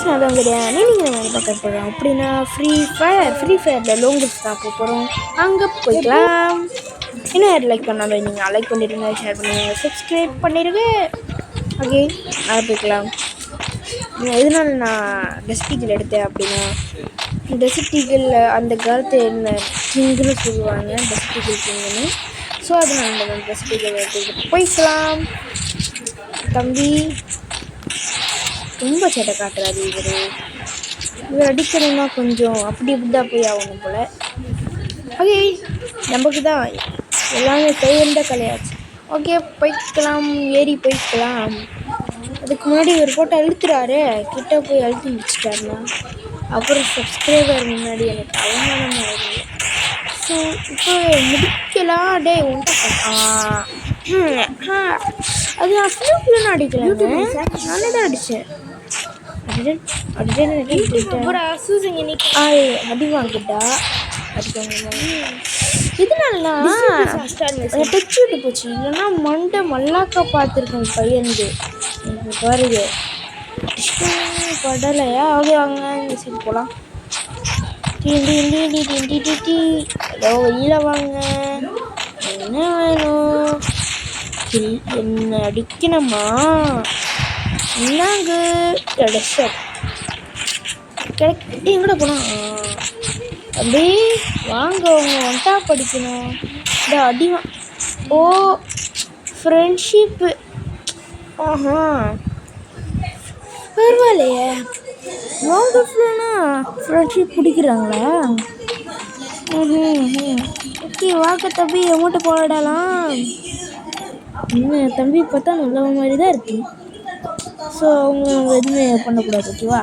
Friends நான் தான் கிடையாது நீங்கள் நம்ம பார்க்க போகிறோம் அப்படின்னா ஃப்ரீ ஃபயரில் லோங்கல்ஸ் தான் போகிறோம். அங்கே போய்க்கலாம். இன்னும் யார் லைக் பண்ணாலும் நீங்கள் லைக் பண்ணிடுங்க, ஷேர் பண்ணிடுங்க, சப்ஸ்கிரைப் பண்ணிடுங்க. ஓகே, அதை போய்க்கலாம். எதனால நான் டெஸ்டிகள் எடுத்தேன் அப்படின்னா டெஸ்டிகள் அந்த காலத்து என்ன கிங்குன்னு சொல்லுவாங்க, டெஸ்டிகள் கிங்குன்னு. ஸோ அதனால நம்ம டெஸ்டிகள் எடுத்துக்கிட்டு போய்க்கலாம். தம்பி ரொம்ப சேட்டை காட்டுறாரு இவர் அடிக்கணும்னா கொஞ்சம் அப்படி இப்படிதான் போய் ஆகணும் போல். ஓகே, நமக்கு தான் எல்லாமே கைவந்த கலையாச்சு. ஓகே, போய்க்கலாம், ஏறி போய்க்கலாம். அதுக்கு முன்னாடி ஒரு போட்டோ அழுத்துறாரு, கிட்ட போய் அழுத்தி முடிச்சிட்டாருன்னா அப்புறம் சப்ஸ்கிரைபர் முன்னாடி எனக்கு அவமானமாக ஆயிடுது. ஸோ இப்போ முடிக்கலாம். டே அது நான் ஃப்ளூக்லாம் அடிக்கலாங்க, நானே தான் அடித்தேன். அடி வாங்கிட்டா இதனால டச் விட்டு போச்சு. இல்லைன்னா மண்டை மல்லாக்கா பார்த்துருக்கேன் பையனுக்கு. எனக்கு பாருங்க படலையா. ஓகே வாங்க சரி போகலாம். ஏதோ வெளியில் வாங்க, என்ன வேணும்? என்ன அடிக்கணுமா? என்னங்க எங்கட போனோம் அப்படி வாங்க, அவங்க ஒன்ட்டா படிக்கணும். இந்த அடிவா ஓ ஃப்ரெண்ட்ஷிப்பு. பரவாயில்லையே, வாங்க ஃப்ரெண்ட்ஷிப் பிடிக்கிறாங்களா? ஓகே வாங்க தம்பி, எமௌண்ட்டு போடாலாம். இன்னும் தம்பி பார்த்தா நல்ல மாதிரி தான் இருக்கு. ஸோ அவங்க எதுவுமே பண்ணக்கூடாது. ஓகேவா?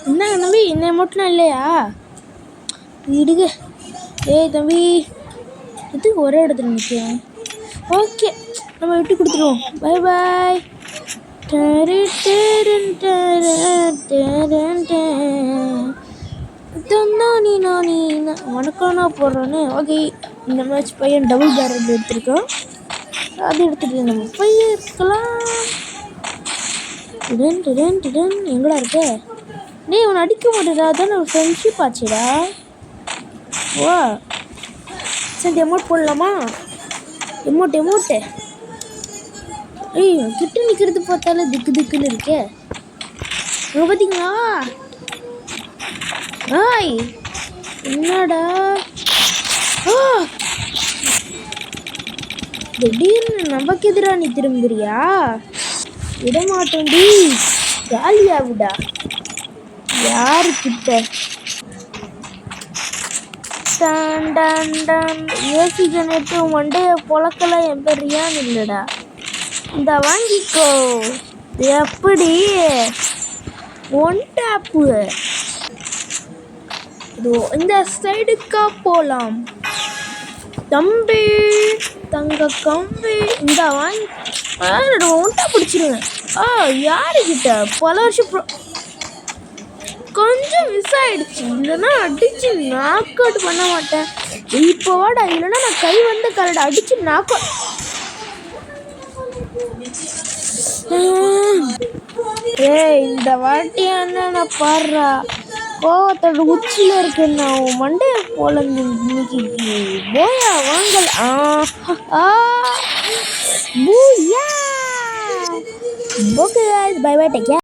என்னங்க தம்பி, இந்த அமௌண்ட்லாம் இல்லையா? இடுங்க. ஏய் தம்பி, எதுக்கு ஒரே இடத்துல நிற்கிறேன்? ஓகே, நம்ம விட்டு கொடுத்துருவோம். பாய் பாய். வணக்கம் நான் போடுறேன்னு. ஓகே, இந்த மேட்ச் பையன் டபுள் பேரல் எடுத்துருக்கோம். அது எடுத்துகிட்டு நம்ம பையன் இருக்கலாம். எங்கடா இருக்க? நீ உன்னை அடிக்க மாட்டேடா, அதான் நம்ம ஃப்ரெண்ட்ஷிப் ஆச்சுடா. வா சரி, எமௌண்ட் போடலாமா? எமௌண்ட்டு ஏய், கிட்ட நிற்கிறது பார்த்தாலே திக்குன்னு இருக்கே. அங்கே பார்த்தீங்களா? ஆய் என்னடா திடீர்னு நமக்கு எதிராக நீ திரும்புறியா? விடமாட்டோண்டி, காலியா விடா. யாருக்கிட்ட ஏசி ஜெனரேட்டர் மண்டையை பொழக்கலாம். என் பேர் ரியான் இல்லைடா. இந்த வாங்கிக்கோ. எப்படி ஒன் டேப்பு இதோ இந்த சைடுக்கா போகலாம் தம்பி. தங்க கம்பி இந்த வாங்கி ஒன்ட்டா பிடிச்சிருவேன். யாருக்கிட்ட பல வருஷம் கொஞ்சம் மிஸ் ஆகிடுச்சு. இல்லைன்னா அடித்து நாக் அவுட் பண்ண மாட்டேன். இப்போ வாடா, இல்லைன்னா நான் கை வந்த கரடை அடித்து நாக் அவுட். இந்த வாட்டி என்ன பாடுறா, கோவத்தோட உச்சியில் இருக்கேன் நான். மண்டைய போல இன்னைக்கு போயா வாங்கல. பூயா. Okay, bye bye, take care.